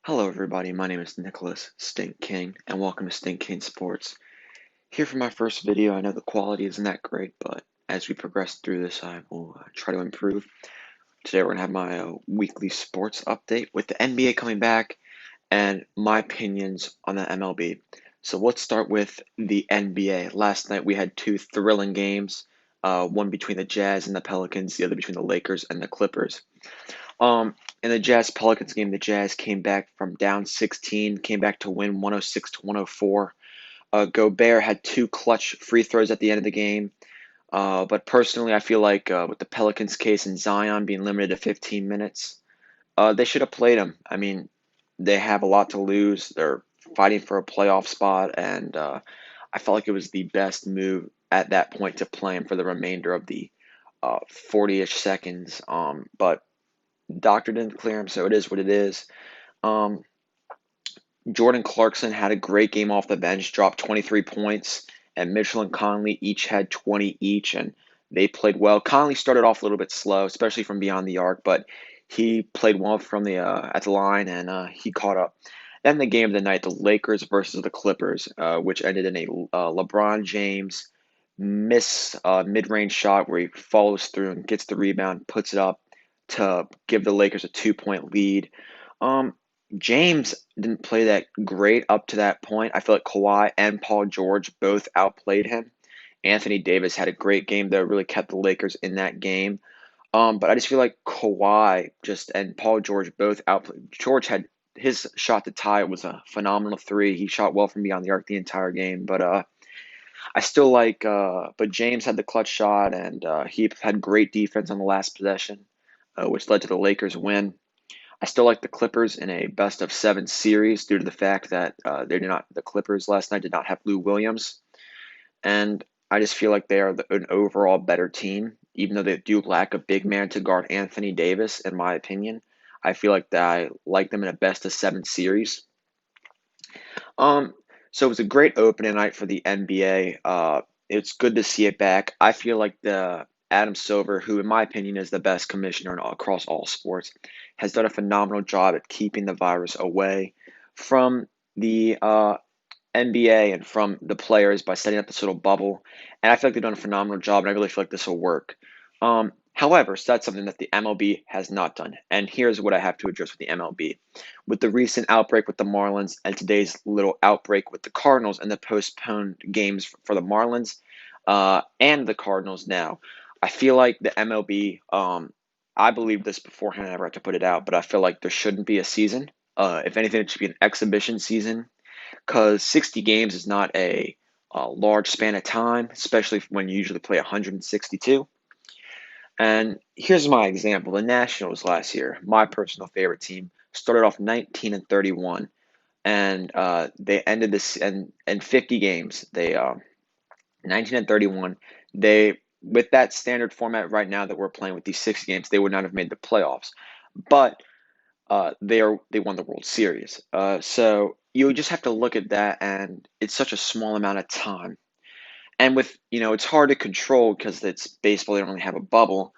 Hello, everybody. My name is Nicholas Stink King, and welcome to Stink King Sports. Here for my first video. I know the quality isn't that great, but as we progress through this, I will try to improve. Today, we're going to have my weekly sports update with the NBA coming back and my opinions on the MLB. So let's start with the NBA. Last night, we had two thrilling games, one between the Jazz and the Pelicans, the other between the Lakers and the Clippers. In the Jazz Pelicans game, the Jazz came back from down 16, came back to win 106 to 104. Gobert had two clutch free throws at the end of the game. But personally, I feel like with the Pelicans case and Zion being limited to 15 minutes, they should have played him. I mean, they have a lot to lose. They're fighting for a playoff spot, and I felt like it was the best move at that point to play him for the remainder of the 40-ish seconds. But doctor didn't clear him, so it is what it is. Um, Jordan Clarkson had a great game off the bench, dropped 23 points, and Mitchell and Conley each had 20 each, and they played well. Conley started off a little bit slow, especially from beyond the arc, but he played well from the at the line, and he caught up. Then the game of the night, the Lakers versus the Clippers, which ended in a LeBron James mid-range shot where he follows through and gets the rebound, puts it up to give the Lakers a 2-point lead. Um, James didn't play that great up to that point. I feel like Kawhi and Paul George both outplayed him. Anthony Davis had a great game that really kept the Lakers in that game. But I just feel like Kawhi just and Paul George both outplayed. George had his shot to tie. It was a phenomenal three. He shot well from beyond the arc the entire game. But I still like. But James had the clutch shot, and he had great defense on the last possession, which led to the Lakers win. I still like the Clippers in a best of seven series due to the fact that the Clippers last night did not have Lou Williams, and I just feel like they are an overall better team, even though they do lack a big man to guard Anthony Davis. In my opinion, I feel like that I like them in a best of seven series. Um, so it was a great opening night for the NBA. It's good to see it back. I feel like the Adam Silver, who in my opinion is the best commissioner across all sports, has done a phenomenal job at keeping the virus away from the NBA and from the players by setting up this little bubble. And I feel like they've done a phenomenal job, and I really feel like this will work. However, so that's something that the MLB has not done. And here's what I have to address with the MLB. With the recent outbreak with the Marlins and today's little outbreak with the Cardinals and the postponed games for the Marlins and the Cardinals now, I feel like the MLB, I believed this beforehand, I never had to put it out, but I feel like there shouldn't be a season. If anything, it should be an exhibition season because 60 games is not a large span of time, especially when you usually play 162. And here's my example. The Nationals last year, my personal favorite team, started off 19 and 31, and they ended this in 50 games. They 19 and 31. They with that standard format right now that we're playing with these 60 games, they would not have made the playoffs. But they won the World Series. So you just have to look at that, and it's such a small amount of time. And with it's hard to control because it's baseball. They don't really have a bubble.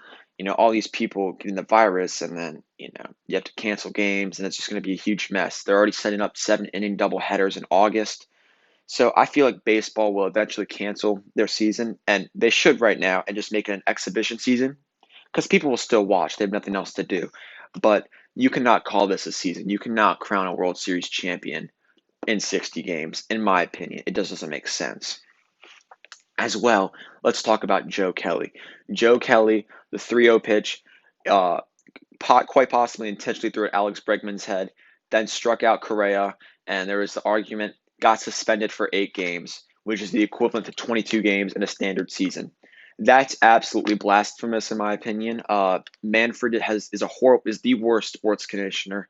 All these people getting the virus, and then you have to cancel games, and it's just going to be a huge mess. They're already setting up 7-inning doubleheaders in August. So I feel like baseball will eventually cancel their season, and they should right now, and just make it an exhibition season because people will still watch. They have nothing else to do. But you cannot call this a season. You cannot crown a World Series champion in 60 games, in my opinion. It just doesn't make sense. As well, let's talk about Joe Kelly. Joe Kelly, the 3-0 pitch, uh, quite possibly intentionally threw at Alex Bregman's head, then struck out Correa, and there was the argument, got suspended for 8 games, which is the equivalent to 22 games in a standard season. That's absolutely blasphemous in my opinion. Manfred is the worst sports commissioner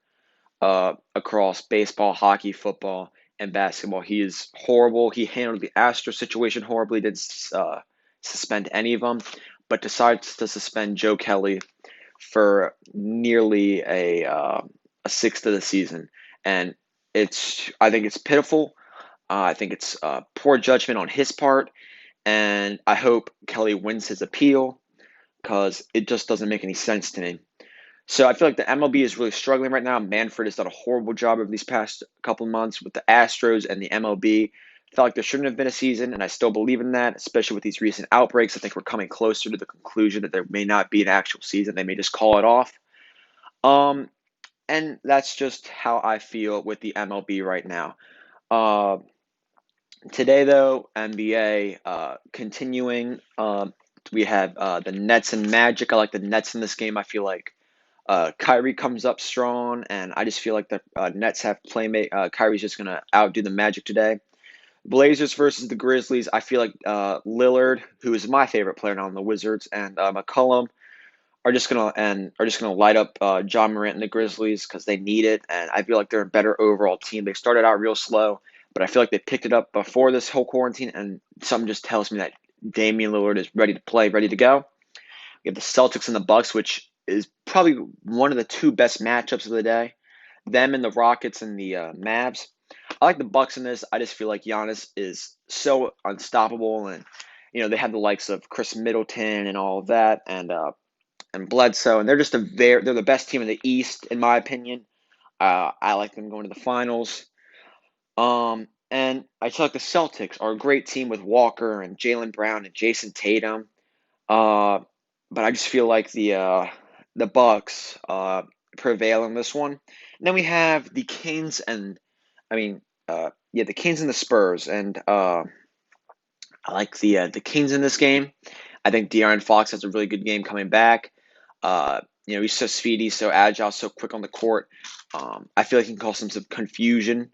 across baseball, hockey, football, and basketball. He is horrible. He handled the Astro situation horribly. Didn't suspend any of them, but decides to suspend Joe Kelly for nearly a sixth of the season, and I think it's pitiful. I think it's poor judgment on his part, and I hope Kelly wins his appeal because it just doesn't make any sense to me. So I feel like the MLB is really struggling right now. Manfred has done a horrible job over these past couple of months with the Astros and the MLB. I felt like there shouldn't have been a season, and I still believe in that, especially with these recent outbreaks. I think we're coming closer to the conclusion that there may not be an actual season. They may just call it off. Um, and that's just how I feel with the MLB right now. Uh, Today, though, NBA continuing. We have the Nets and Magic. I like the Nets in this game. I feel like Kyrie comes up strong, and I just feel like the Nets have playmate. Kyrie's just gonna outdo the Magic today. Blazers versus the Grizzlies. I feel like Lillard, who is my favorite player now on the Wizards, and McCollum are just gonna light up John Morant and the Grizzlies because they need it, and I feel like they're a better overall team. They started out real slow, but I feel like they picked it up before this whole quarantine, and something just tells me that Damian Lillard is ready to play, ready to go. We have the Celtics and the Bucks, which is probably one of the two best matchups of the day. Them and the Rockets and the Mavs. I like the Bucks in this. I just feel like Giannis is so unstoppable, and they have the likes of Chris Middleton and all of that, and Bledsoe, and they're the best team in the East in my opinion. I like them going to the finals. And I feel like the Celtics are a great team with Walker and Jaylen Brown and Jason Tatum. Uh, but I just feel like the Bucks prevail in this one. And then we have the Kings and I mean the Kings and the Spurs, and I like the Kings in this game. I think De'Aaron Fox has a really good game coming back. He's so speedy, so agile, so quick on the court. I feel like he can cause some confusion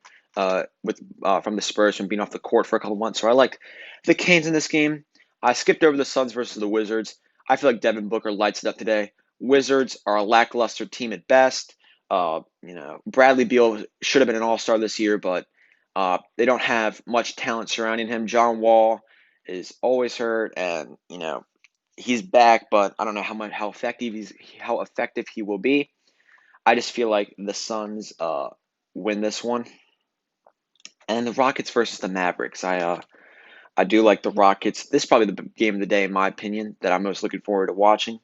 with from the Spurs from being off the court for a couple months. So I like the Canes in this game. I skipped over the Suns versus the Wizards. I feel like Devin Booker lights it up today. Wizards are a lackluster team at best. Bradley Beal should have been an All-Star this year, but they don't have much talent surrounding him. John Wall is always hurt, and he's back, but I don't know how effective he will be. I just feel like the Suns win this one, and the Rockets versus the Mavericks. I do like the Rockets. This is probably the game of the day in my opinion that I'm most looking forward to watching.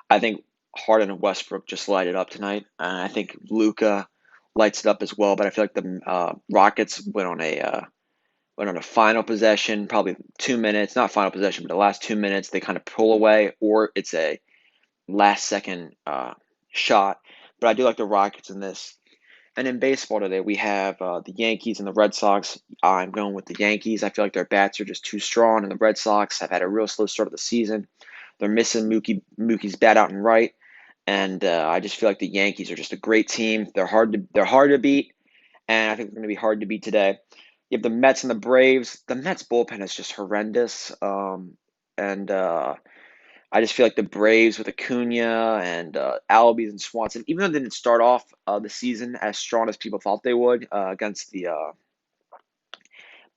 I think Harden and Westbrook just light it up tonight. I think Luka lights it up as well, but I feel like the Rockets went on a final possession, probably 2 minutes, not final possession, but the last 2 minutes, they kind of pull away, or it's a last second shot. But I do like the Rockets in this. And in baseball today, we have the Yankees and the Red Sox. I'm going with the Yankees. I feel like their bats are just too strong, and the Red Sox have had a real slow start of the season. They're missing Mookie's bat out and right, and I just feel like the Yankees are just a great team. They're hard to beat, and I think they're going to be hard to beat today. You have the Mets and the Braves. The Mets bullpen is just horrendous. And I just feel like the Braves with Acuna and Albies and Swanson, even though they didn't start off the season as strong as people thought they would against the,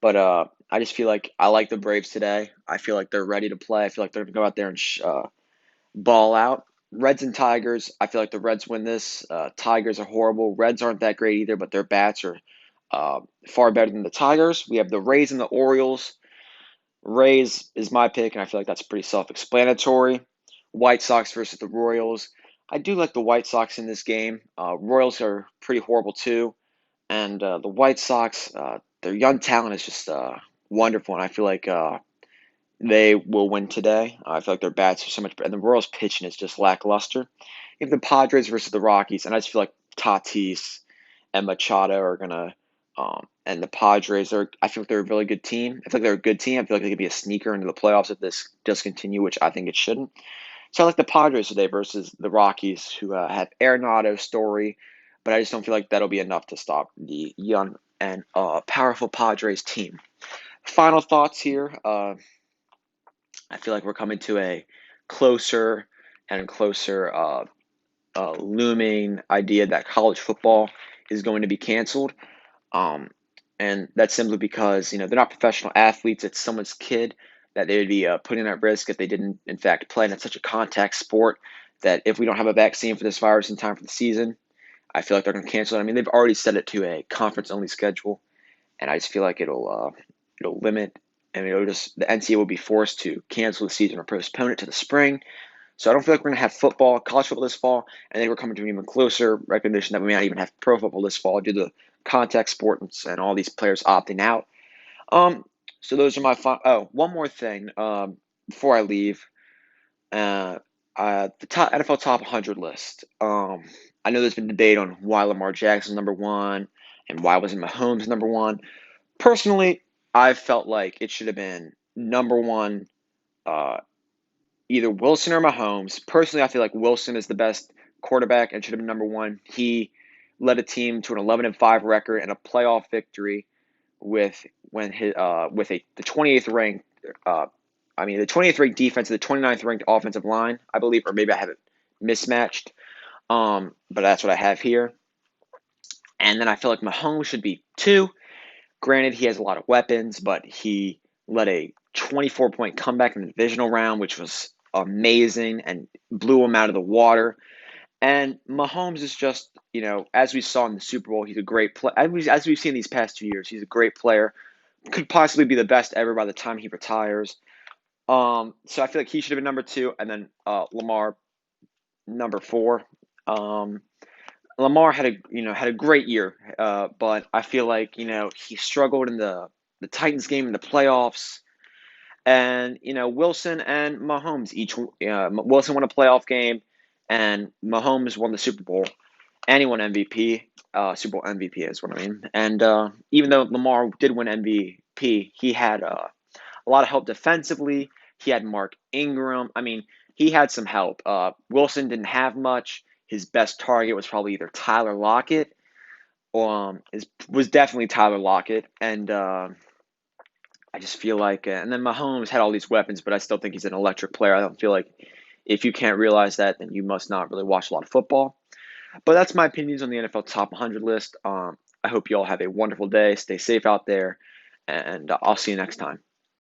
but I just feel like I like the Braves today. I feel like they're ready to play. I feel like they're going to go out there and ball out. Reds and Tigers. I feel like the Reds win this. Tigers are horrible. Reds aren't that great either, but their bats are far better than the Tigers. We have the Rays and the Orioles. Rays is my pick, and I feel like that's pretty self-explanatory. White Sox versus the Royals. I do like the White Sox in this game. Royals are pretty horrible too, and the White Sox, their young talent is just wonderful, and I feel like they will win today. I feel like their bats are so much better, and the Royals' pitching is just lackluster. You have the Padres versus the Rockies, and I just feel like Tatis and Machado are gonna, and the Padres are. I feel like they're a really good team. I feel like they're a good team. I feel like they could be a sneaker into the playoffs if this does continue, which I think it shouldn't. So I like the Padres today versus the Rockies, who have Arenado, Story, but I just don't feel like that'll be enough to stop the young and powerful Padres team. Final thoughts here. I feel like we're coming to a closer and closer looming idea that college football is going to be canceled. Um, and that's simply because, they're not professional athletes. It's someone's kid that they would be putting at risk if they didn't, in fact, play. And it's such a contact sport that if we don't have a vaccine for this virus in time for the season, I feel like they're going to cancel it. I mean, they've already set it to a conference-only schedule, and I just feel like it'll limit, and the NCAA will be forced to cancel the season or postpone it to the spring. So I don't feel like we're going to have football, college football this fall, and then we're coming to an even closer recognition that we may not even have pro football this fall due to contact sports and all these players opting out. Um, so those are my oh, one more thing before I leave. Uh, the top NFL top 100 list. I know there's been debate on why Lamar Jackson's number one and why wasn't Mahomes number one. Personally, I felt like it should have been number one, uh, either Wilson or Mahomes. Personally, I feel like Wilson is the best quarterback and should have been number one. He led a team to an 11-5 record and a playoff victory with the 28th ranked the 20th ranked defense and the 29th ranked offensive line, I believe, or maybe I have it mismatched. But that's what I have here. And then I feel like Mahomes should be two. Granted, he has a lot of weapons, but he led a 24-point comeback in the divisional round, which was amazing and blew him out of the water. And Mahomes is just, as we saw in the Super Bowl, he's a great player. As we've seen these past 2 years, he's a great player. Could possibly be the best ever by the time he retires. So I feel like he should have been number two, and then Lamar number four. Lamar had a great year, but I feel like he struggled in the Titans game in the playoffs, and Wilson and Mahomes Wilson won a playoff game, and Mahomes won the Super Bowl, and he won MVP. Super Bowl MVP is what I mean. And even though Lamar did win MVP, he had a lot of help defensively. He had Mark Ingram. I mean, he had some help. Wilson didn't have much. His best target was probably either Tyler Lockett, or was definitely Tyler Lockett, and I just feel like, and then Mahomes had all these weapons, but I still think he's an electric player. I don't feel like if you can't realize that, then you must not really watch a lot of football. But that's my opinions on the NFL Top 100 list. I hope you all have a wonderful day. Stay safe out there, and I'll see you next time.